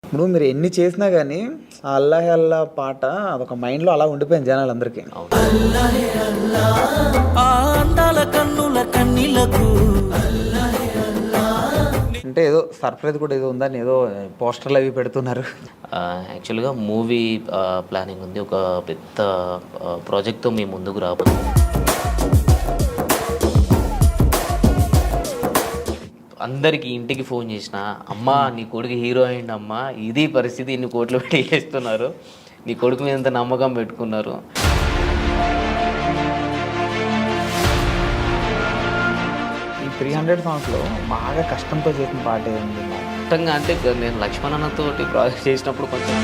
ఇప్పుడు మీరు ఎన్ని చేసినా కానీ ఆ అల్లాహే అల్లా పాట అదొక మైండ్లో అలా ఉండిపోయింది జనాలందరికీ. ఆ అందాల కన్నుల కన్నీలకు అంటే ఏదో సర్ప్రైజ్ కూడా ఏదో ఉందని ఏదో పోస్టర్లు అవి పెడుతున్నారు. యాక్చువల్గా మూవీ ప్లానింగ్ ఉంది. ఒక పెద్ద ప్రాజెక్ట్తో మేము ముందుకు రాబోతున్నాం. అందరికి ఇంటికి ఫోన్ చేసిన, అమ్మ నీ కొడుకు హీరో అయింది అమ్మ, ఇది పరిస్థితి, ఇన్ని కోట్లు పెట్టి చేస్తున్నారు, నీ కొడుకు మీద ఎంత నమ్మకం పెట్టుకున్నారు. ఈ 300 సాంగ్స్లో బాగా కష్టంతో చేసిన పాట ఏంటి? మొత్తంగా అంటే నేను లక్ష్మణ్ అన్నతో ప్రాజెక్ట్ చేసినప్పుడు కొంచెం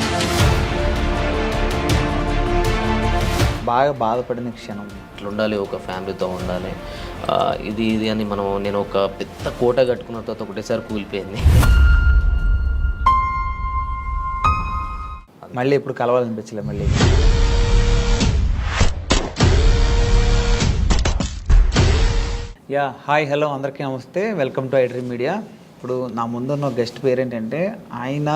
బాగా బాధపడిన క్షణం ఇట్లా ఉండాలి, ఒక ఫ్యామిలీతో ఉండాలి, ఇది ఇది అని నేను ఒక పెద్ద కోట కట్టుకున్న తర్వాత ఒకటేసారి కూలిపోయింది. మళ్ళీ ఎప్పుడు కలవాలనిపించలే మళ్ళీ. హాయ్ హలో అందరికీ నమస్తే, వెల్కమ్ టు ఐడ్రీమ్ మీడియా. ఇప్పుడు నా ముందున్న గెస్ట్ పేరు ఏంటంటే, ఆయన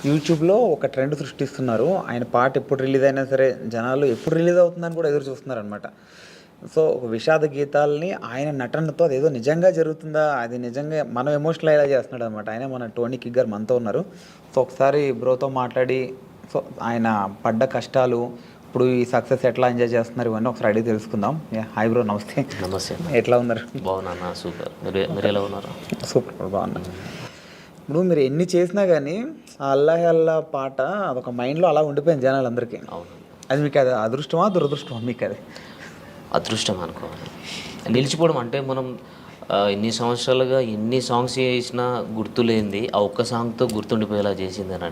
యూట్యూబ్లో ఒక ట్రెండ్ సృష్టిస్తున్నారు. ఆయన పాట ఎప్పుడు రిలీజ్ అయినా సరే జనాలు ఎప్పుడు రిలీజ్ అవుతుందని కూడా ఎదురు చూస్తున్నారు అనమాట. సో ఒక విషాద గీతాలని ఆయన నటనతో అదేదో నిజంగా జరుగుతుందా, అది నిజంగా మనం ఎమోషనల్ అయ్యేలా చేస్తున్నాడు అనమాట. ఆయన మన టోనీ కిగ్ గారు మనతో ఉన్నారు. సో ఒకసారి బ్రోతో మాట్లాడి సో ఆయన పడ్డ కష్టాలు, ఇప్పుడు ఈ సక్సెస్ ఎట్లా ఎంజాయ్ చేస్తున్నారు ఇవన్నీ ఒకసారి అడిగి తెలుసుకుందాం. హాయ్ బ్రో, నమస్తే. నమస్తే. ఎట్లా ఉన్నారు? బాగున్నా. సూపర్. మీరు ఎలా ఉన్నారు? సూపర్, బాగున్నా. ఇప్పుడు మీరు ఎన్ని చేసినా కానీ ఆ అల్లాహే అల్లా పాట అదొక మైండ్లో అలా ఉండిపోయింది జనాలందరికీ. అవును. అది మీకు అది అదృష్టమా దురదృష్టమా మీకు? అది అదృష్టం అనుకోవాలి. నిలిచిపోవడం అంటే మనం ఎన్ని సంవత్సరాలుగా ఎన్ని సాంగ్స్ చేసినా గుర్తులేంది ఆ ఒక్క సాంగ్తో గుర్తుండిపోయేలా చేసింది అని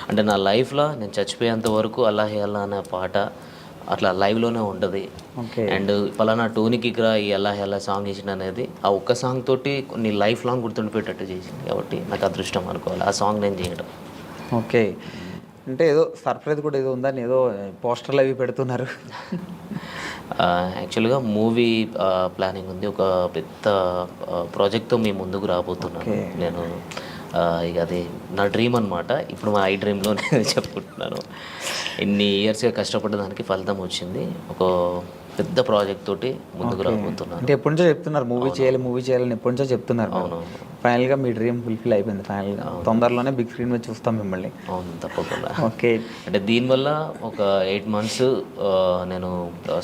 అంటే నా లైఫ్లో నేను చచ్చిపోయేంత వరకు అల్లాహే అల్లా అనే పాట అట్లా లైవ్లోనే ఉంటుంది. అండ్ పలానా టోనీ కిగ్ ఈ అల్లాహే అల్లా సాంగ్ చేసిన అనేది ఆ ఒక్క సాంగ్ తోటి నీ లైఫ్ లాంగ్ గుర్తుండిపోయేటట్టు చేసింది కాబట్టి నాకు అదృష్టం అనుకోవాలి ఆ సాంగ్ నేను చేయడం. ఓకే. అంటే ఏదో సర్ప్రైజ్ కూడా ఏదో ఉందని ఏదో పోస్టర్లు అవి పెడుతున్నారు. యాక్చువల్గా మూవీ ప్లానింగ్ ఉంది. ఒక పెద్ద ప్రాజెక్ట్తో మేము ముందుకు రాబోతున్నాను. నేను ఇక అది నా డ్రీమ్ అనమాట. ఇప్పుడు మా డ్రీమ్లో నేను చెప్పుకుంటున్నాను. ఎన్ని ఇయర్స్గా కష్టపడ్డ దానికి ఫలితం వచ్చింది. ఒక పెద్ద ప్రాజెక్ట్ తోటి ముందుకు రాబోతున్నాను. అంటే ఎప్పటి నుంచో చెప్తున్నారు మూవీ చేయాలని ఎప్పటి నుంచో చెప్తున్నారు. అవును. ఫైనల్గా మీ డ్రీమ్ ఫుల్ఫిల్ అయిపోయింది. ఫైనల్గా తొందరలోనే బిగ్ స్క్రీన్ మీద చూస్తాం మిమ్మల్ని. అవును, తప్పకుండా. ఓకే. అంటే దీనివల్ల ఒక 8 months నేను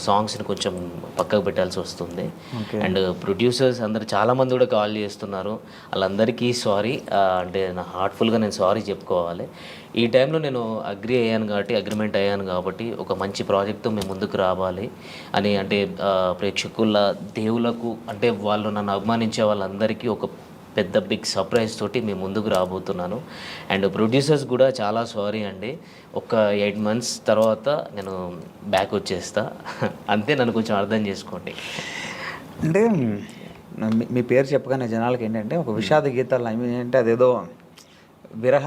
సాంగ్స్ని కొంచెం పక్కకు పెట్టాల్సి వస్తుంది. అండ్ ప్రొడ్యూసర్స్ అందరు చాలామంది కూడా కాల్ చేస్తున్నారు. వాళ్ళందరికీ సారీ, అంటే నా హార్ట్ఫుల్గా నేను సారీ చెప్పుకోవాలి. ఈ టైంలో నేను అగ్రిమెంట్ అయ్యాను కాబట్టి ఒక మంచి ప్రాజెక్ట్తో మేము ముందుకు రావాలి అని, అంటే ప్రేక్షకుల దేవులకు, అంటే వాళ్ళు నన్ను అభిమానించే వాళ్ళందరికీ ఒక పెద్ద బిగ్ సర్ప్రైజ్ తోటి మేము ముందుకు రాబోతున్నాను. అండ్ ప్రొడ్యూసర్స్ కూడా చాలా సారీ అండి, ఒక 8 months తర్వాత నేను బ్యాక్ వచ్చేస్తా, అంతే, నన్ను కొంచెం అర్థం చేసుకోండి. అంటే మీ పేరు చెప్పగానే జనాలకి ఏంటంటే ఒక విషాద గీతాలు అంటే అదేదో విరహ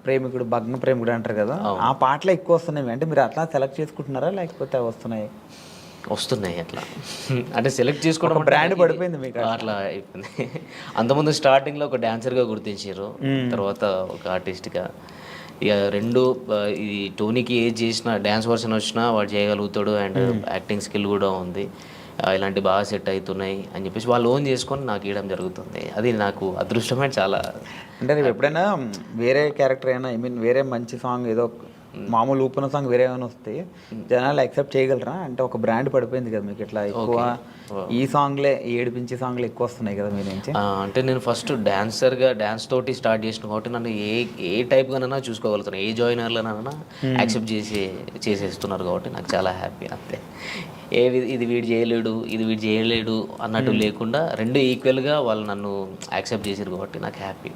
ప్రేమికుడు, భగ్న ప్రేమికుడు అంటారు కదా, ఆ పాటలు ఎక్కువ వస్తున్నాయి. అంటే మీరు అట్లా సెలెక్ట్ చేసుకుంటున్నారా లేకపోతే వస్తున్నాయి? అట్లా అంటే సెలెక్ట్ చేసుకోవడం బ్రాండ్ పడిపోయింది మీకు అట్లా అయిపోయింది. అంతకుముందు స్టార్టింగ్లో ఒక డాన్సర్గా గుర్తించారు, తర్వాత ఒక ఆర్టిస్ట్గా. ఇక రెండు, ఈ టోనీకి ఏజ్ చేసిన డ్యాన్స్ వర్షన్ వచ్చినా వాడు చేయగలుగుతాడు, అండ్ యాక్టింగ్ స్కిల్ కూడా ఉంది, ఇలాంటి బాగా సెట్ అవుతున్నాయి అని చెప్పేసి వాళ్ళు ఓన్ చేసుకొని నాకు ఇవ్వడం జరుగుతుంది. అది నాకు అదృష్టమే చాలా. అంటే రేపు ఎప్పుడైనా వేరే క్యారెక్టర్ అయినా, వేరే మంచి సాంగ్, ఏదో మామూలు ఊపిన సాంగ్ వేరే ఏమైనా వస్తే జనాలు యాక్సెప్ట్ చేయగలరా? అంటే ఒక బ్రాండ్ పడిపోయింది కదా మీకు, ఇట్లా ఎక్కువ ఈ సాంగ్లే, ఏడిపించే సాంగ్లు ఎక్కువ వస్తున్నాయి కదా మీ నుంచి. అంటే నేను ఫస్ట్ డాన్స్ తోటి స్టార్ట్ చేసిన కాబట్టి నన్ను ఏ టైప్గానైనా చూసుకోగలుగుతాను, ఏ జాయినర్లనైనా యాక్సెప్ట్ చేసేస్తున్నారు కాబట్టి నాకు చాలా హ్యాపీ. అంతే, ఇది వీడు చేయలేడు అన్నట్టు లేకుండా రెండు ఈక్వల్గా వాళ్ళు నన్ను యాక్సెప్ట్ చేశారు కాబట్టి నాకు హ్యాపీ.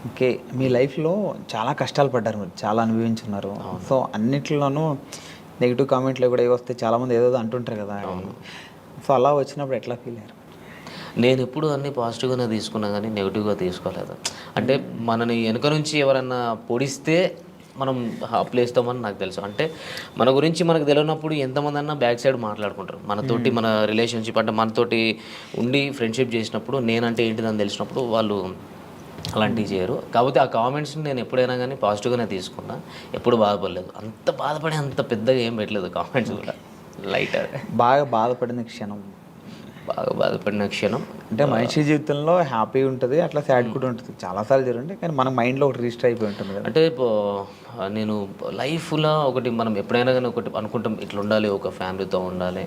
ఓకే. మీ లైఫ్లో చాలా కష్టాలు పడ్డారు, మీరు చాలా అనుభవించున్నారు. సో అన్నిట్లోనూ నెగిటివ్ కామెంట్లు కూడా వస్తే చాలామంది ఏదో అంటుంటారు కదా, సో అలా వచ్చినప్పుడు ఎట్లా ఫీల్ అయ్యారు? నేను ఎప్పుడు అన్నీ పాజిటివ్గానే తీసుకున్నా కానీ నెగిటివ్గా తీసుకోలేదు. అంటే మనని వెనుక నుంచి ఎవరన్నా పొడిస్తే మనం అప్లేస్తామని నాకు తెలుసు. అంటే మన గురించి మనకు తెలియనప్పుడు ఎంతమంది అన్నా బ్యాక్ సైడ్ మాట్లాడుకుంటారు. మనతోటి మన రిలేషన్షిప్, అంటే మనతోటి ఉండి ఫ్రెండ్షిప్ చేసినప్పుడు నేనంటే ఏంటిదని తెలిసినప్పుడు వాళ్ళు అలాంటివి చేయరు. కాకపోతే ఆ కామెంట్స్ని నేను ఎప్పుడైనా కానీ పాజిటివ్గానే తీసుకున్నా, ఎప్పుడు బాధపడలేదు. అంత బాధపడి అంత పెద్దగా ఏం పెట్టలేదు కామెంట్స్ కూడా, లైట్. బాగా బాధపడిన క్షణం? బాగా బాధపడిన క్షణం అంటే మనిషి జీవితంలో హ్యాపీ ఉంటుంది, అట్లా సాడ్ కూడా ఉంటుంది, చాలాసార్లు జరుగుతుంది, కానీ మన మైండ్లో ఒకటి రిజిస్టర్ అయిపోయి ఉంటుంది కదా. అంటే నేను లైఫ్లో ఒకటి మనం ఎప్పుడైనా కానీ ఒకటి అనుకుంటాం, ఇట్లా ఉండాలి, ఒక ఫ్యామిలీతో ఉండాలి,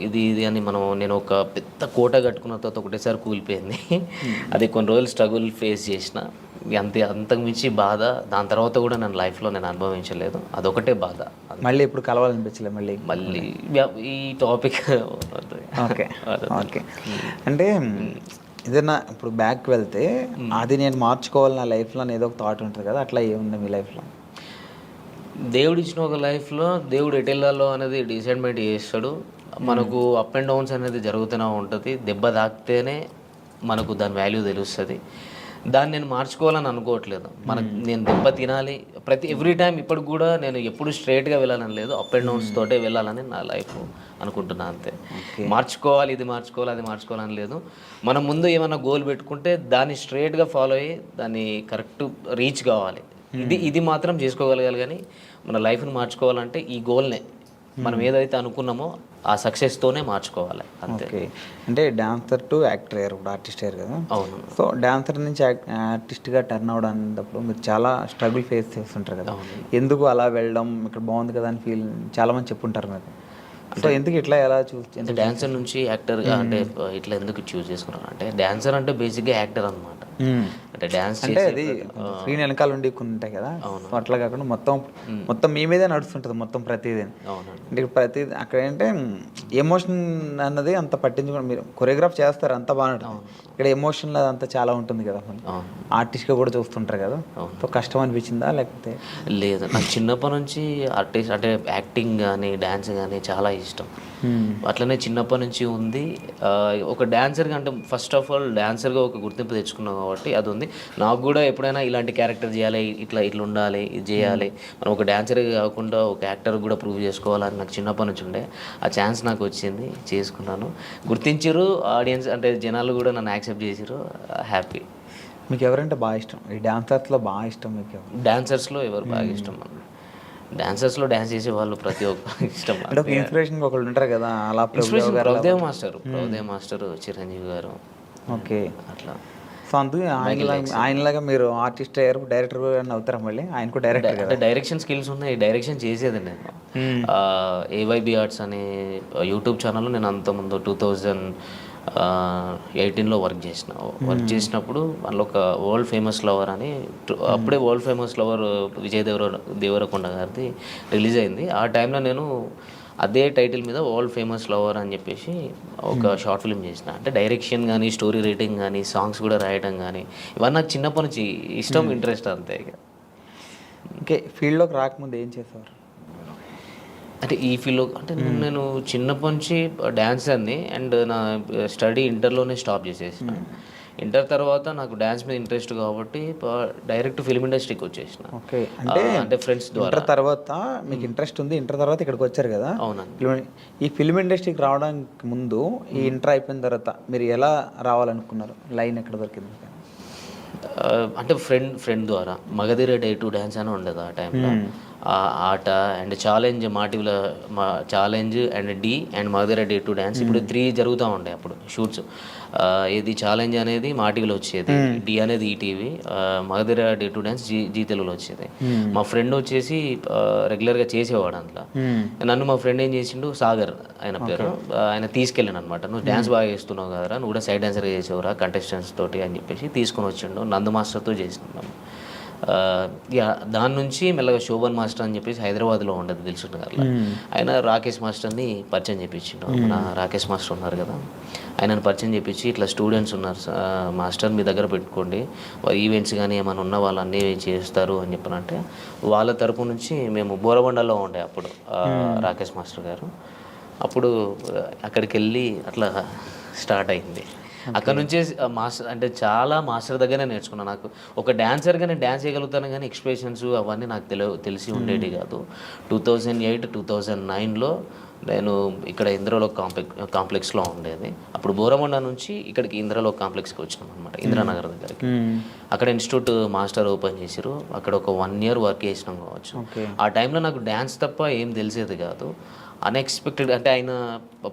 ఇది అని నేను ఒక పెద్ద కోట కట్టుకున్న తర్వాత ఒకటేసారి కూలిపోయింది. అది కొన్ని రోజులు స్ట్రగుల్ ఫేస్ చేసిన, అంతకు మించి బాధ దాని తర్వాత కూడా నేను లైఫ్లో అనుభవించలేదు. అదొకటే బాధ. మళ్ళీ ఇప్పుడు కలవాలనిపించలేదు మళ్ళీ ఈ టాపిక్. Okay okay. అంటే ఏదైనా ఇప్పుడు బ్యాక్ వెళ్తే అది నేను మార్చుకోవాలి నా లైఫ్లో అని ఏదో ఒక థాట్ ఉంటుంది కదా, అట్లా ఏముంది మీ లైఫ్లో? దేవుడు ఇచ్చిన ఒక లైఫ్లో దేవుడు ఎటు వెళ్ళాలో అనేది డిసైడ్మెంట్ చేస్తాడు. మనకు అప్ అండ్ డౌన్స్ అనేది జరుగుతూనే ఉంటుంది. దెబ్బ తాకితేనే మనకు దాని వాల్యూ తెలుస్తుంది. దాన్ని నేను మార్చుకోవాలని అనుకోవట్లేదు. నేను దెబ్బ తినాలి ఎవ్రీ టైం. ఇప్పటికి కూడా నేను ఎప్పుడు స్ట్రైట్గా వెళ్ళాలని లేదు, అప్ అండ్ డౌన్స్ తోటే వెళ్ళాలని నా లైఫ్ అనుకుంటున్నా అంతే. మార్చుకోవాలి, ఇది మార్చుకోవాలి, అది మార్చుకోవాలని లేదు. మనం ముందు ఏమైనా గోల్ పెట్టుకుంటే దాన్ని స్ట్రైట్గా ఫాలో అయ్యి దాన్ని కరెక్ట్ రీచ్ కావాలి. ఇది మాత్రం చేసుకోగలగాలి. కానీ మన లైఫ్ని మార్చుకోవాలంటే ఈ గోల్నే మనం ఏదైతే అనుకున్నామో ఆ సక్సెస్తోనే మార్చుకోవాలి అంతే. అంటే డాన్సర్ టు యాక్టర్ అయ్యారు, ఇప్పుడు ఆర్టిస్ట్ అయ్యారు కదా. అవును. సో డాన్సర్ నుంచి ఆర్టిస్ట్గా టర్న్ అవడానికి మీరు చాలా స్ట్రగుల్ ఫేస్ చేస్తుంటారు కదా. ఎందుకు అలా వెళ్ళడం, ఇక్కడ బాగుంది కదా అని ఫీల్ చాలామంది చెప్పుంటారు మీరు. సో ఎందుకు ఇట్లా ఎలా అంటే డాన్సర్ నుంచి యాక్టర్గా అంటే ఇట్లా ఎందుకు చూస్ చేసుకున్నాను అంటే, డాన్సర్ అంటే బేసిక్గా యాక్టర్ అనమాట. అంటే డాన్స్ అంటే అది స్క్రీన్ వెనకాల ఉండి ఉంటాయి కదా, అట్లా కాకుండా మొత్తం మీ మీదే నడుస్తుంటుంది మొత్తం ప్రతిదీ. అంటే ప్రతిదీ అక్కడ ఏంటంటే ఎమోషన్ అన్నది అంత పట్టించుకోండి, మీరు కొరియోగ్రాఫ్ చేస్తారు అంత బాగుంటుంది, ఇక్కడ ఎమోషన్ అంతా చాలా ఉంటుంది కదా, ఆర్టిస్ట్గా కూడా చూస్తుంటారు కదా. సో కష్టం అనిపించిందా లేకపోతే? లేదు, నాకు చిన్నప్పటి నుంచి ఆర్టిస్ట్ అంటే యాక్టింగ్ కానీ డ్యాన్స్ కానీ చాలా ఇష్టం. అట్లనే చిన్నప్పటి నుంచి ఉంది. ఒక డాన్సర్గా అంటే ఫస్ట్ ఆఫ్ ఆల్ డాన్సర్గా ఒక గుర్తింపు తెచ్చుకున్నాం కాబట్టి అది ఉంది. నాకు కూడా ఎప్పుడైనా ఇలాంటి క్యారెక్టర్ చేయాలి, ఇట్లా ఉండాలి, ఇది చేయాలి, మనం ఒక డాన్సర్గా కాకుండా ఒక యాక్టర్ కూడా ప్రూవ్ చేసుకోవాలని నాకు చిన్నప్పటి నుంచి ఉండే. ఆ ఛాన్స్ నాకు వచ్చింది, చేసుకున్నాను. గుర్తించారు ఆడియన్స్, అంటే జనాలు కూడా నన్ను యాక్సెప్ట్ చేసారు. హ్యాపీ. మీకు ఎవరంటే బాగా ఇష్టం? ఈ డాన్సర్స్లో బాగా ఇష్టం మీకు? డాన్సర్స్లో ఎవరు బాగా ఇష్టం? డాన్సర్స్లో డాన్స్ చేసే వాళ్ళు ప్రతి ఒక్క ఇష్టం. అంటే ఇన్స్పిరేషన్ ఒకళ్ళు ఉంటారు కదా, అలా ప్రభుదేవ్ మాస్టర్, చిరంజీవి గారు. ఓకే, అట్లా. సో అందుకే ఆయనలాగా మీరు ఆర్టిస్ట్ అయ్యారు, డైరెక్టర్ అవుతారా? మళ్ళీ ఆయన కూడా డైరెక్టర్ కదా. డైరెక్షన్ స్కిల్స్ ఉన్నాయి, డైరెక్షన్ చేసేది నేను. ఏవైబి ఆర్ట్స్ అనే యూట్యూబ్ ఛానల్లో నేను అంతకుముందు 2018లో వర్క్ చేసినప్పుడు అందులో ఒక వరల్డ్ ఫేమస్ లవర్ అని, అప్పుడే world famous lover Vijay Devarakonda గారిది రిలీజ్ అయింది. ఆ టైంలో నేను అదే టైటిల్ మీద వరల్డ్ ఫేమస్ లవర్ అని చెప్పేసి ఒక షార్ట్ ఫిల్మ్ చేసిన. అంటే డైరెక్షన్ కానీ, స్టోరీ రైటింగ్ కానీ, సాంగ్స్ కూడా రాయడం కానీ, ఇవన్నీ నాకు చిన్నప్పటి నుంచి ఇష్టం, ఇంట్రెస్ట్ అంతే. ఇక ఓకే, ఫీల్డ్లోకి రాకముందు ఏం చేసేవారు? అంటే ఈ ఫీల్డ్లో అంటే నేను చిన్నప్పటి నుంచి డ్యాన్సర్ని, అండ్ నా స్టడీ ఇంటర్లోనే స్టాప్ చేసేసిన. ఇంటర్ తర్వాత నాకు డ్యాన్స్ మీద ఇంట్రెస్ట్ కాబట్టి డైరెక్ట్ ఫిల్మ్ ఇండస్ట్రీకి వచ్చేసిన. ఓకే, అంటే ఫ్రెండ్స్ ద్వారా. ఇంటర్ తర్వాత మీకు ఇంట్రెస్ట్ ఉంది, ఇంటర్ తర్వాత ఇక్కడికి వచ్చారు కదా. అవునండి. ఈ ఫిల్మ్ ఇండస్ట్రీకి రావడానికి ముందు, ఈ ఇంటర్ అయిపోయిన తర్వాత మీరు ఎలా రావాలనుకున్నారు? లైన్ ఎక్కడ దొరికింది? అంటే ఫ్రెండ్ ద్వారా మగధీర డే టు డ్యాన్స్ అని ఉండదు ఆ టైంలో. ఆట అండ్ ఛాలెంజ్, మాటివ్లో challenge and Dhee and Magadheera dare to dance, ఇప్పుడు 3 జరుగుతూ ఉండే అప్పుడు షూట్స్. ఇది ఛాలెంజ్ అనేది మాటివ్లో వచ్చేది, డి అనేది ETV, Magadheera dare to dance Zee తెలుగులో వచ్చేది. మా ఫ్రెండ్ వచ్చేసి రెగ్యులర్గా చేసేవాడు అందులో. నన్ను మా ఫ్రెండ్ ఏం చేసిండు, సాగర్ ఆయన పేరు, ఆయన తీసుకెళ్ళాను అనమాట. నువ్వు డ్యాన్స్ బాగా చేస్తున్నావు కదరా, నువ్వు కూడా సైడ్ డాన్సర్గా చేసేవరా కంటెస్టెంట్స్ తోటి అని చెప్పేసి తీసుకొని వచ్చిండు. నందు మాస్టర్తో చేసినాం. దాని నుంచి మెల్లగా శోభన్ మాస్టర్ అని చెప్పేసి హైదరాబాద్లో ఉండదు దిల్సుఖ్ నగర్లో, ఆయన రాకేష్ మాస్టర్ని పరిచయం చేయించిండు. మన రాకేష్ మాస్టర్ ఉన్నారు కదా, ఆయనను పరిచయం చేయించి ఇట్లా స్టూడెంట్స్ ఉన్నారు మాస్టర్, మీ దగ్గర పెట్టుకోండి, ఈవెంట్స్ కానీ ఏమైనా ఉన్న వాళ్ళు అన్నీ చేస్తారు అని చెప్పనంటే, వాళ్ళ తరపు నుంచి మేము బోరబండలో ఉండే అప్పుడు రాకేష్ మాస్టర్ గారు. అప్పుడు అక్కడికి వెళ్ళి అట్లా స్టార్ట్ అయింది. అక్కడ నుంచే మాస్టర్ అంటే చాలా మాస్టర్ దగ్గరనే నేర్చుకున్నాను. నాకు ఒక డాన్సర్గా నేను డ్యాన్స్ చేయగలుగుతాను కానీ ఎక్స్ప్రెషన్స్ అవన్నీ నాకు తెలిసి ఉండేవి కాదు. 2008-2009లో నేను ఇక్కడ ఇంద్రలోక్ కాంప్లెక్స్లో ఉండేది. అప్పుడు బోరమండ నుంచి ఇక్కడికి ఇంద్రలోక్ కాంప్లెక్స్కి వచ్చినాం అనమాట, ఇంద్రానగర్ దగ్గరికి. అక్కడ ఇన్స్టిట్యూట్ మాస్టర్ ఓపెన్ చేసిరు. అక్కడ ఒక 1 year వర్క్ చేసినాం కావచ్చు. ఆ టైంలో నాకు డ్యాన్స్ తప్ప ఏం తెలిసేది కాదు. అన్ఎక్స్పెక్టెడ్ అంటే ఆయన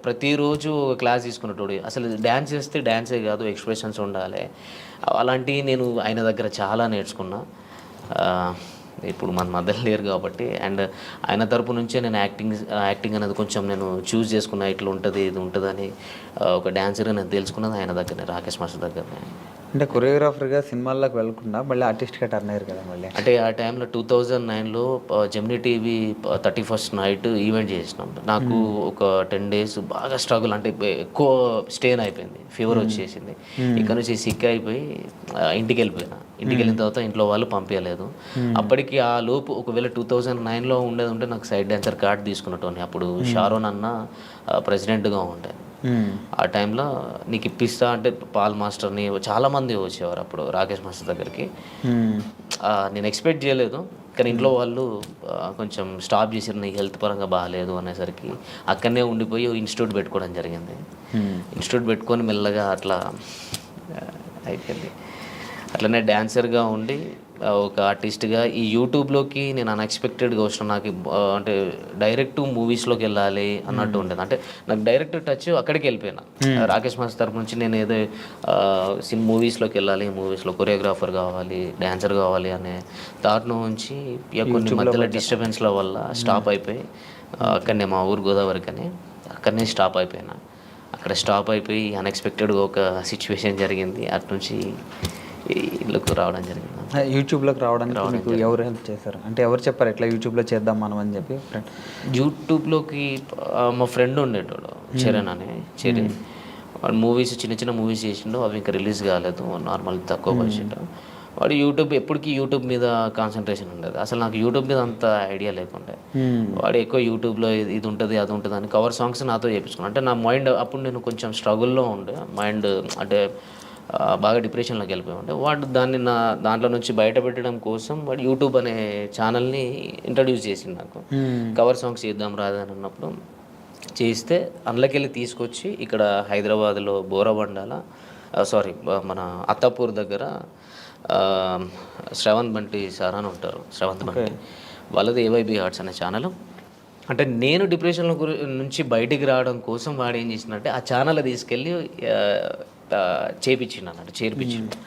ప్రతిరోజు క్లాస్ తీసుకున్నట్టు అసలు డ్యాన్స్ చేస్తే డ్యాన్సే కాదు, ఎక్స్ప్రెషన్స్ ఉండాలి. అలాంటివి నేను ఆయన దగ్గర చాలా నేర్చుకున్నా. ఇప్పుడు మన మధ్యలో లేరు కాబట్టి, అండ్ ఆయన తరపు నుంచే నేను యాక్టింగ్ అనేది కొంచెం నేను చూస్ చేసుకున్నా. ఇట్లా ఉంటుంది, ఇది ఉంటుందని ఒక డాన్సర్గా నేను తెలుసుకున్నది ఆయన దగ్గరనే, రాకేష్ మాస్టర్ దగ్గరనే. అంటే కొరియోగ్రాఫర్గా సినిమాల్లోకి వెళ్ళకుండా మళ్ళీ ఆర్టిస్ట్గా టర్న్ అయ్యారు కదా మళ్ళీ. అంటే ఆ టైంలో 2009లో Gemini TV 31st night event చేసినాం. నాకు ఒక 10 days బాగా స్ట్రగుల్, అంటే ఎక్కువ స్టేన్ అయిపోయింది, ఫీవర్ వచ్చేసింది. ఇక్కడ నుంచి సిక్ అయిపోయి ఇంటికి వెళ్ళిపోయినా. ఇంటికి వెళ్ళిన తర్వాత ఇంట్లో వాళ్ళు పంపించలేదు. అప్పటికి ఆ లోపు ఒకవేళ 2009లో ఉండేది ఉంటే నాకు సైడ్ డాన్సర్ కార్డ్ తీసుకున్నట్టు. అప్పుడు షారోన్ అన్న ప్రెసిడెంట్గా ఉండే. ఆ టైంలో నీకు ఇప్పిస్తా అంటే పాల్ మాస్టర్ని చాలామంది వచ్చేవారు అప్పుడు రాకేష్ మాస్టర్ దగ్గరికి. నేను ఎక్స్పెక్ట్ చేయలేదు, కానీ ఇంట్లో వాళ్ళు కొంచెం స్టాప్ చేసారు, నీకు హెల్త్ పరంగా బాగాలేదు అనేసరికి అక్కడనే ఉండిపోయి ఇన్స్టిట్యూట్ పెట్టుకోవడం జరిగింది. ఇన్స్టిట్యూట్ పెట్టుకొని మెల్లగా అట్లా అయిపోయింది. అట్లనే డ్యాన్సర్గా ఉండి ఒక ఆర్టిస్ట్గా ఈ యూట్యూబ్లోకి నేను అన్ఎక్స్పెక్టెడ్గా వచ్చిన. నాకు అంటే డైరెక్ట్ మూవీస్లోకి వెళ్ళాలి అన్నట్టు ఉండేది. అంటే నాకు డైరెక్ట్ టచ్ అక్కడికి వెళ్ళిపోయినా. రాకేష్ మాస్టర్ తరపు నుంచి నేను ఏదో మూవీస్లోకి వెళ్ళాలి, మూవీస్లో కొరియోగ్రాఫర్ కావాలి, డ్యాన్సర్ కావాలి అనే థాట్ నుంచి కొన్ని మధ్యలో డిస్టర్బెన్స్ల వల్ల స్టాప్ అయిపోయి అక్కడనే మా ఊరు గోదావరికి అని అక్కడనే స్టాప్ అయిపోయినా. అక్కడ స్టాప్ అయిపోయి అన్ఎక్స్పెక్టెడ్గా ఒక సిచ్యువేషన్ జరిగింది. అటు నుంచి ఇళ్ళకు రావడం జరిగింది. యూట్యూబ్లోకి రావడానికి మీకు ఎవరు హెల్ప్ చేశారు? అంటే ఎవరు చెప్పారు ఇట్లా యూట్యూబ్లో చేద్దాం మనం అని చెప్పి? యూట్యూబ్లోకి మా ఫ్రెండ్ ఉండేటోడు, చరణ్ అని. చరణ్ వాడు మూవీస్ చిన్న చిన్న మూవీస్ చేసిండు, అవి ఇంకా రిలీజ్ కాలేదు, నార్మల్ తక్కువ బడ్జెట్. వాడు ఎప్పటికీ యూట్యూబ్ మీద కాన్సన్ట్రేషన్ ఉండేది. అసలు నాకు యూట్యూబ్ మీద అంత ఐడియా లేకుండే. వాడు ఎక్కువ యూట్యూబ్లో ఇది ఉంటుంది అది ఉంటుంది అని కవర్ సాంగ్స్ నాతో చేయించుకున్నాను. అంటే నా మైండ్ అప్పుడు నేను కొంచెం స్ట్రగుల్లో ఉండే, మైండ్ అంటే బాగా డిప్రెషన్లోకి వెళ్ళిపోయి ఉండే. వాడు దాంట్లో నుంచి బయటపెట్టడం కోసం వాడు యూట్యూబ్ అనే ఛానల్ని ఇంట్రడ్యూస్ చేసింది నాకు. కవర్ సాంగ్స్ చేద్దాం రాదని అన్నప్పుడు చేస్తే అందులోకి వెళ్ళి తీసుకొచ్చి ఇక్కడ హైదరాబాద్లో బోరబండాల మన అత్తాపూర్ దగ్గర శ్రవంత్ బంటి సార్ అని ఉంటారు, శ్రవంత్ బంటి. వాళ్ళది ఏవైబీ ఆర్ట్స్ అనే ఛానల్. అంటే నేను డిప్రెషన్లో నుంచి బయటికి రావడం కోసం వాడు ఏం చేసినట్టే ఆ ఛానల్ తీసుకెళ్ళి చేపించిండు అన్నట్టు, చేర్పించిండు.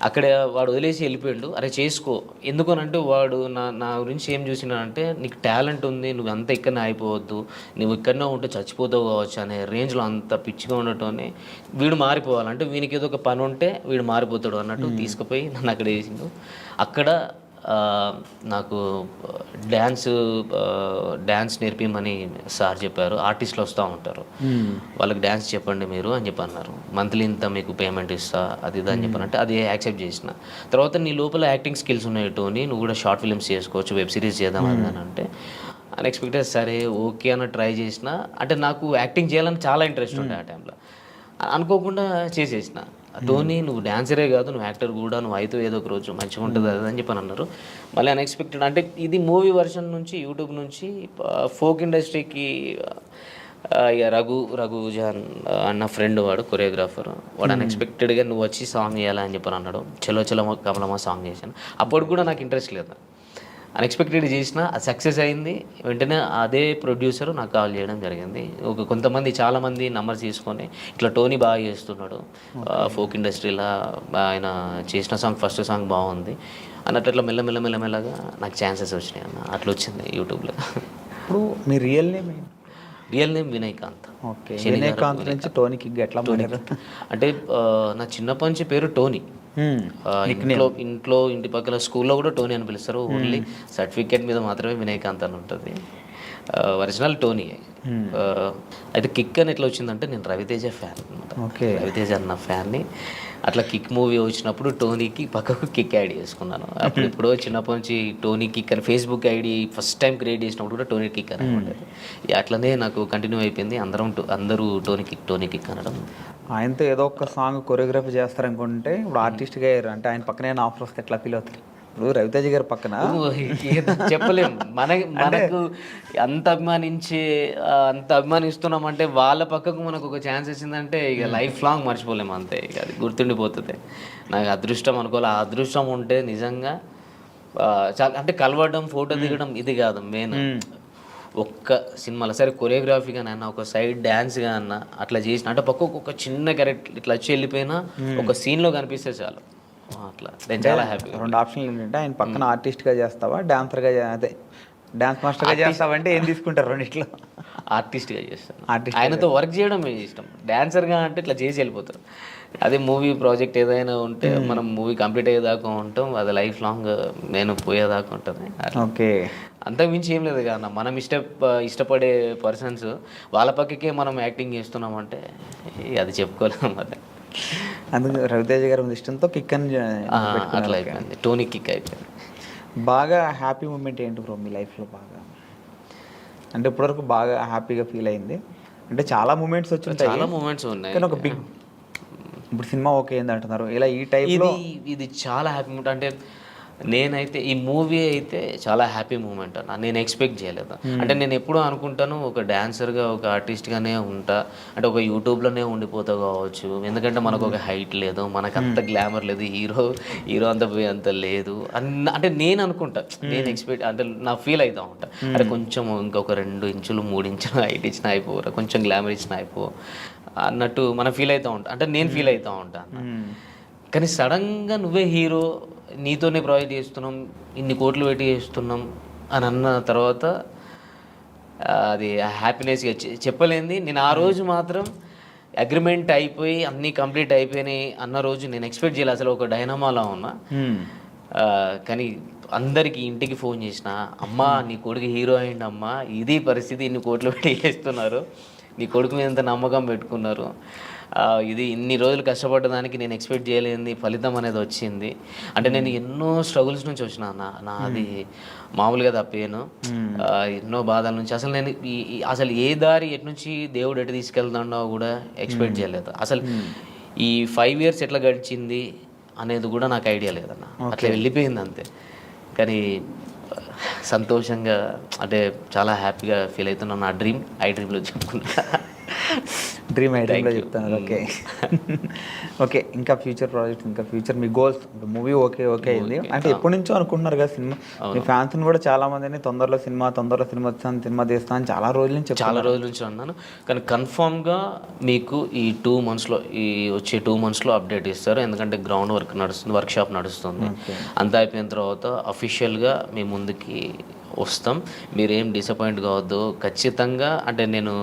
అక్కడ వాడు వదిలేసి వెళ్ళిపోయాడు. అరే చేసుకో, ఎందుకనంటే వాడు నా గురించి ఏం చూసినాడంటే, నీకు టాలెంట్ ఉంది, నువ్వు అంత ఇక్కడనే అయిపోవద్దు, నువ్వు ఇక్కడనే ఉంటే చచ్చిపోతావు కావచ్చు అనే రేంజ్లో అంత పిచ్చిగా ఉండటం. వీడు మారిపోవాలంటే వీనికి ఏదో ఒక పని ఉంటే వీడు మారిపోతాడు అన్నట్టు తీసుకుపోయి నన్ను అక్కడ వేసిండు. అక్కడ నాకు డ్యాన్స్ నేర్పిమని సార్ చెప్పారు. ఆర్టిస్టులు వస్తూ ఉంటారు, వాళ్ళకి డ్యాన్స్ చెప్పండి మీరు అని చెప్పి అన్నారు. మంత్లీ ఇంత మీకు పేమెంట్ ఇస్తా, అది ఇది అని చెప్పానంటే అది యాక్సెప్ట్ చేసిన. తర్వాత నీ లోపల యాక్టింగ్ స్కిల్స్ ఉన్నాయి టోనీ, నువ్వు కూడా షార్ట్ ఫిల్మ్స్ చేసుకోవచ్చు, వెబ్ సిరీస్ చేద్దాం అని అంటే అన్ఎక్స్పెక్టెడ్ సరే ఓకే అన్న ట్రై చేసిన. అంటే నాకు యాక్టింగ్ చేయాలని చాలా ఇంట్రెస్ట్ ఉండే ఆ టైంలో. అనుకోకుండా చేసేసిన. టోనీ నువ్వు డాన్సరే కాదు, నువ్వు యాక్టర్ కూడా, నువ్వు అయితే ఏదో ఒక రోజు మంచిగా ఉంటుంది అది అని చెప్పని అన్నారు. మళ్ళీ అన్ఎక్స్పెక్టెడ్ అంటే ఇది మూవీ వర్షన్ నుంచి యూట్యూబ్ నుంచి ఫోక్ ఇండస్ట్రీకి రఘుజాన్ అన్న ఫ్రెండ్, వాడు కొరియోగ్రాఫర్, వాడు అన్ఎక్స్పెక్టెడ్గా నువ్వు వచ్చి సాంగ్ చేయాలని చెప్పని అన్నాడు. చలో చలో కమలమ్మ సాంగ్ చేశాను. అప్పుడు కూడా నాకు ఇంట్రెస్ట్ లేదు, అన్ఎక్స్పెక్టెడ్ చేసిన, అది సక్సెస్ అయింది. వెంటనే అదే ప్రొడ్యూసర్ నాకు కాల్ చేయడం జరిగింది. కొంతమంది చాలామంది నంబర్స్ తీసుకొని ఇట్లా టోనీ బాగా చేస్తున్నాడు ఫోక్ ఇండస్ట్రీలో, ఆయన చేసిన సాంగ్ ఫస్ట్ సాంగ్ బాగుంది అన్నట్టు అట్లా మెల్లమెల్లగా నాకు ఛాన్సెస్ వచ్చినాయి అన్న. అట్లా వచ్చింది యూట్యూబ్లో. ఇప్పుడు మీ real name Vinayakanth. Okay, Vinayakanth నుంచి టోనీకి ఎట్లా మారారు? అంటే నా చిన్నప్పటి నుంచి పేరు టోనీ. ఇంట్లో ఇంటి పక్కల స్కూల్లో కూడా టోనీ అని పిలుస్తారు. ఓన్లీ సర్టిఫికేట్ మీద మాత్రమే వినయకాంత్ అని ఉంటుంది, ఒరిజినల్ టోనీ. అయితే కిక్ అని ఎట్లా వచ్చిందంటే, నేను రవితేజ ఫ్యాన్ అనమాట. రవితేజ అన్న ఫ్యాన్ని. అట్లా కిక్ మూవీ వచ్చినప్పుడు టోనీకి పక్కకు కిక్ యాడ్ చేసుకున్నాను. అప్పుడు ఎప్పుడో చిన్నప్పటి నుంచి టోనీ కిక్ అని Facebook ID first time create చేసినప్పుడు కూడా టోనీ కిక్ అని ఉండేది. అట్లనే నాకు కంటిన్యూ అయిపోయింది. అందరూ టోనీ కిక్ అనడం. ఆయనతో ఏదో ఒక సాంగ్ కొరియోగ్రఫీ చేస్తారనుకుంటే ఇప్పుడు ఆర్టిస్ట్గా అయ్యారు అంటే ఆయన పక్కనే ఆఫర్ వస్తే ఎట్లా ఫీల్ అవుతారు? ఇప్పుడు రవితేజ గారి పక్కన చెప్పలేము. మనకు అంత అభిమానిస్తున్నామంటే వాళ్ళ పక్కకు మనకు ఒక ఛాన్స్ ఇచ్చిందంటే ఇక లైఫ్ లాంగ్ మర్చిపోలేము అంతే. ఇక అది గుర్తుండిపోతుంది. నాకు అదృష్టం అనుకోవాలి. ఆ అదృష్టం ఉంటే నిజంగా చాలా అంటే కలవడం, ఫోటో దిగడం ఇది కాదు మెయిన్. ఒక్క సినిమాలో సరే కొరియోగ్రఫీగా అన్న, ఒక సైడ్ డ్యాన్స్గా అన్న అట్లా చేసిన అంటే పక్కకు ఒక చిన్న క్యారెక్టర్ ఇట్లా వచ్చి వెళ్ళిపోయినా ఒక సీన్లో కనిపిస్తే చాలు. అట్లా నేను చాలా హ్యాపీ. 2 ఆప్షన్లు ఏంటంటే ఆయన పక్కన ఆర్టిస్ట్గా చేస్తావా, డాన్సర్గా అదే డాన్స్ మాస్టర్గా చేస్తావా అంటే ఏం తీసుకుంటారు రెండిట్లో? ఆర్టిస్ట్గా చేస్తాను. ఆయనతో వర్క్ చేయడం ఇష్టం. డాన్సర్గా అంటే ఇట్లా చేసి వెళ్ళిపోతారు. అదే మూవీ ప్రాజెక్ట్ ఏదైనా ఉంటే మనం మూవీ కంప్లీట్ అయ్యేదాకా ఉంటాం. అది లైఫ్ లాంగ్ నేను పోయేదాకా ఉంటుంది. ఓకే, అంతకు మించి ఏం లేదు కదా. మనం ఇష్టపడే పర్సన్స్ వాళ్ళ పక్కకే మనం యాక్టింగ్ చేస్తున్నామంటే అది చెప్పుకోలేము. అదే అందుకు రవితేజ గారి మీద ఇష్టంతో కిక్ అని అట్లా అయిపోయింది. టోనీ కిక్ అయిపోయింది. బాగా హ్యాపీ మూమెంట్ ఏంటి బ్రో మీ లైఫ్లో? బాగా అంటే ఇప్పటివరకు బాగా హ్యాపీగా ఫీల్ అయింది అంటే చాలా మూమెంట్స్ వచ్చి చాలా మూమెంట్స్ ఉన్నాయి కానీ ఒక బిగ్ ఇప్పుడు సినిమా ఓకే ఏంది అంటున్నారు ఇలా ఈ టైప్లో ఇది చాలా హ్యాపీ మూమెంట్. అంటే నేనైతే ఈ మూవీ అయితే చాలా హ్యాపీ మూమెంట్ అన్న. నేను ఎక్స్పెక్ట్ చేయలేదు. అంటే నేను ఎప్పుడూ అనుకుంటాను ఒక డాన్సర్గా, ఒక ఆర్టిస్ట్గానే ఉంటా, అంటే ఒక యూట్యూబ్లోనే ఉండిపోతా కావచ్చు. ఎందుకంటే మనకు ఒక హైట్ లేదు, మనకు అంత గ్లామర్ లేదు, హీరో అంత లేదు అంటే నేను అనుకుంటా. నేను ఎక్స్పెక్ట్ అంటే నా ఫీల్ అవుతూ ఉంటా, అంటే కొంచెం ఇంకొక 2 ఇంచులు 3 ఇంచులు హైట్ ఇచ్చిన అయిపోరా, కొంచెం గ్లామర్ ఇచ్చిన అయిపో అన్నట్టు మనం ఫీల్ అవుతూ ఉంటాం. అంటే నేను ఫీల్ అవుతూ ఉంటాను. కానీ సడన్గా నువ్వే హీరో, నీతోనే ప్రాజెక్ట్ చేస్తున్నాం, ఇన్ని కోట్లు పెట్టి చేస్తున్నాం అని అన్న తర్వాత అది హ్యాపీనెస్గా చెప్పలేంది. నేను ఆ రోజు మాత్రం అగ్రిమెంట్ అయిపోయి అన్నీ కంప్లీట్ అయిపోయినాయి అన్న రోజు నేను ఎక్స్పెక్ట్ చేయలేదు. అసలు ఒక డైనమాలో ఉన్నా. కానీ అందరికీ ఇంటికి ఫోన్ చేసిన, అమ్మా నీ కొడుకు హీరో అయింది అమ్మా, ఇది పరిస్థితి, ఇన్ని కోట్లు పెట్టి చేస్తున్నారు, నీ కొడుకు మీద ఎంత నమ్మకం పెట్టుకున్నారు, ఇది ఇన్ని రోజులు కష్టపడ్డదానికి నేను ఎక్స్పెక్ట్ చేయలేని ఫలితం అనేది వచ్చింది. అంటే నేను ఎన్నో స్ట్రగుల్స్ నుంచి వచ్చిన నాది మామూలుగా తప్పేను. ఎన్నో బాధల నుంచి అసలు నేను అసలు ఏ దారి ఎటు నుంచి దేవుడు ఎటు తీసుకెళ్తాడో కూడా ఎక్స్పెక్ట్ చేయలేదు. అసలు ఈ 5 years ఎట్లా గడిచింది అనేది కూడా నాకు ఐడియా లేదన్న. అట్లా వెళ్ళిపోయింది అంతే. కానీ సంతోషంగా అంటే చాలా హ్యాపీగా ఫీల్ అవుతున్నాను. నా డ్రీమ్ ఐ డ్రీమ్లో చెప్పుకున్నా. డ్రీమ్ ఐటెంలో చెప్తాను. ఓకే ఓకే, ఇంకా ఫ్యూచర్ ప్రాజెక్ట్, ఇంకా ఫ్యూచర్ మీ గోల్స్? మూవీ ఓకే అయింది అంటే ఎప్పటి నుంచో అనుకుంటున్నారు కదా సినిమా. మీ ఫ్యాన్స్ని కూడా చాలా మందిని తొందరలో సినిమా సినిమా తీస్తాను అని చాలా రోజుల నుంచి అన్నాను. కానీ కన్ఫామ్గా మీకు ఈ 2 monthsలో, ఈ వచ్చే 2 monthsలో అప్డేట్ ఇస్తారు. ఎందుకంటే గ్రౌండ్ వర్క్ నడుస్తుంది, వర్క్షాప్ నడుస్తుంది. అంతా అయిపోయిన తర్వాత అఫీషియల్గా మీ ముందుకి వస్తాం. మీరేం డిసప్పాయింట్ కావద్దు. ఖచ్చితంగా అంటే నేను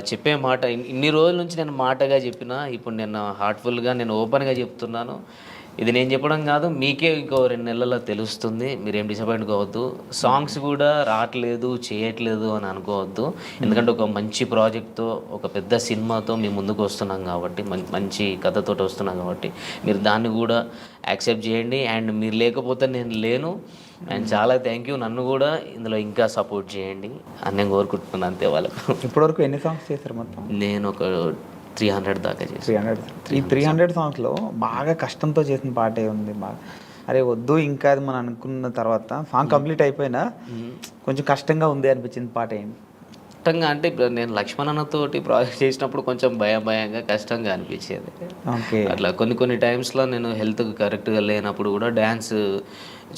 చెప్పే మాట ఇన్ని రోజుల నుంచి నేను మాటగా చెప్పినా, ఇప్పుడు నేను హార్ట్ఫుల్గా నేను ఓపెన్గా చెప్తున్నాను. ఇది నేను చెప్పడం కాదు, మీకే ఇంకో 2 నెలల్లో తెలుస్తుంది. మీరేం డిసప్పాయింట్ కావద్దు. సాంగ్స్ కూడా రావట్లేదు, చేయట్లేదు అని అనుకోవద్దు. ఎందుకంటే ఒక మంచి ప్రాజెక్ట్తో, ఒక పెద్ద సినిమాతో మీ ముందుకు వస్తున్నాం కాబట్టి, మంచి కథతో వస్తున్నాం కాబట్టి మీరు దాన్ని కూడా యాక్సెప్ట్ చేయండి. అండ్ మీరు లేకపోతే నేను లేను. అండ్ చాలా థ్యాంక్ యూ. నన్ను కూడా ఇందులో ఇంకా సపోర్ట్ చేయండి అని నేను కోరుకుంటున్నాను అంతే. వాళ్ళకు ఇప్పటివరకు ఎన్ని సాంగ్స్ చేశారు మొత్తం? నేను ఒక 300 దాకా చేశాను. ఈ 300 సాంగ్స్లో బాగా కష్టంతో చేసిన పాటే ఉంది. బాగా అరే వద్దు ఇంకా అది మనం అనుకున్న తర్వాత సాంగ్ కంప్లీట్ అయిపోయినా కొంచెం కష్టంగా ఉంది అనిపించింది పాట ఏంటి? కష్టంగా అంటే ఇప్పుడు నేను లక్ష్మణ్ అన్నతోటి ప్రాజెక్ట్ చేసినప్పుడు కొంచెం భయంగా కష్టంగా అనిపించేది. అట్లా కొన్ని టైమ్స్లో నేను హెల్త్ కరెక్ట్గా లేనప్పుడు కూడా డ్యాన్స్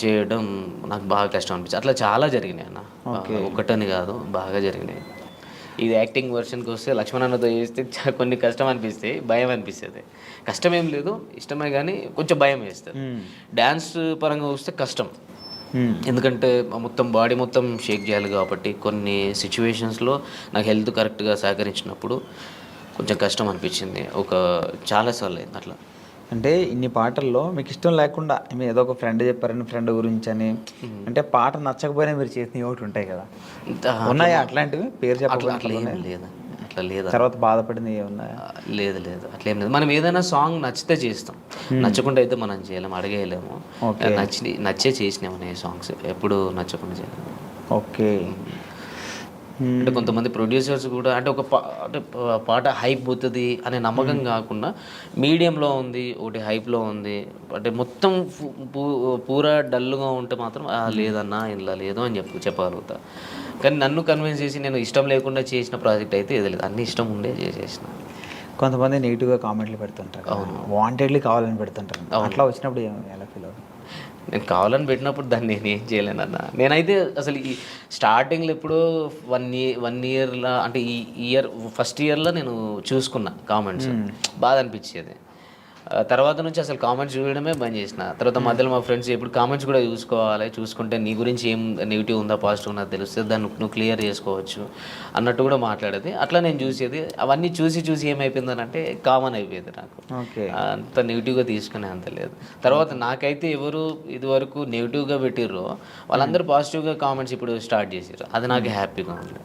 చేయడం నాకు బాగా కష్టం అనిపించింది. అట్లా చాలా జరిగినాయి అన్న, ఒకటని కాదు, బాగా జరిగినాయి. ఇది యాక్టింగ్ వర్షన్కి వస్తే లక్ష్మణ్ అన్నతో చేస్తే కొన్ని కష్టం అనిపిస్తాయి, భయం అనిపిస్తుంది. కష్టం ఏం లేదు, ఇష్టమే, కానీ కొంచెం భయం వేస్తుంది. డ్యాన్స్ పరంగా వస్తే కష్టం, ఎందుకంటే బాడీ మొత్తం షేక్ చేయాలి కాబట్టి కొన్ని సిచ్యువేషన్స్లో నాకు హెల్త్ కరెక్ట్గా సహకరించినప్పుడు కొంచెం కష్టం అనిపించింది. చాలాసార్లు అయింది అట్లా. అంటే ఇన్ని పాటల్లో మీకు ఇష్టం లేకుండా మీరు ఏదో ఒక ఫ్రెండ్ చెప్పారని ఫ్రెండ్ గురించి అని, అంటే పాట నచ్చకపోయినా మీరు చేసిన ఒకటి ఉంటాయి కదా, ఉన్నాయా అట్లాంటివి? పేరు చెప్పాలి అట్లా లేదా? తర్వాత బాధపడింది ఏమున్నాయా? లేదు అట్లేం లేదు. మనం ఏదైనా సాంగ్ నచ్చితే చేస్తాం, నచ్చకుండా అయితే మనం చేయలేము, అడిగేయలేము. నచ్చే చేసినాము నేను సాంగ్స్, ఎప్పుడు నచ్చకుండా చేయలేము. ఓకే, అంటే కొంతమంది ప్రొడ్యూసర్స్ కూడా అంటే అంటే పాట హైప్ పోతుంది అనే నమ్మకం కాకుండా మీడియంలో ఉంది, ఒకటి హైప్లో ఉంది, అంటే మొత్తం పూరా డల్గా ఉంటే మాత్రం లేదన్నా ఇలా లేదు అని చెప్పగలుగుతా. కానీ నన్ను కన్విన్స్ చేసి నేను ఇష్టం లేకుండా చేసిన ప్రాజెక్ట్ అయితే ఏది లేదు, అన్ని ఇష్టం ఉండే చేసేసిన. కొంతమంది నెగిటివ్గా కామెంట్లు పెడుతుంటారు, అవును, వాంటెడ్లీ కావాలని పెడుతుంటారు. అట్లా వచ్చినప్పుడు ఎలా ఫీల్ అవుతుంది? నేను కావాలని పెట్టినప్పుడు దాన్ని నేను ఏం చేయలేనన్నా. నేనైతే అసలు ఈ స్టార్టింగ్లో ఎప్పుడో 1 ఇయర్లో అంటే ఈ ఫస్ట్ ఇయర్లో నేను చూసుకున్నా కామెంట్స్, బాధ అనిపించేది. తర్వాత నుంచి అసలు కామెంట్స్ చూడడమే బంద్ చేసిన. తర్వాత మధ్యలో మా ఫ్రెండ్స్ ఎప్పుడు కామెంట్స్ కూడా చూసుకుంటే నీ గురించి ఏం నెగిటివ్ ఉందా పాజిటివ్ ఉందా తెలుస్తుంది, దాన్ని నువ్వు క్లియర్ చేసుకోవచ్చు అన్నట్టు కూడా మాట్లాడేది. అట్లా నేను చూసేది. అవన్నీ చూసి ఏమైపోయిందని అంటే కామన్ అయిపోయింది నాకు. అంత నెగిటివ్గా తీసుకునే అంత లేదు. తర్వాత నాకైతే ఎవరు ఇదివరకు నెగిటివ్గా పెట్టిర్రో వాళ్ళందరూ పాజిటివ్గా కామెంట్స్ ఇప్పుడు స్టార్ట్ చేసారు, అది నాకు హ్యాపీగా ఉంది.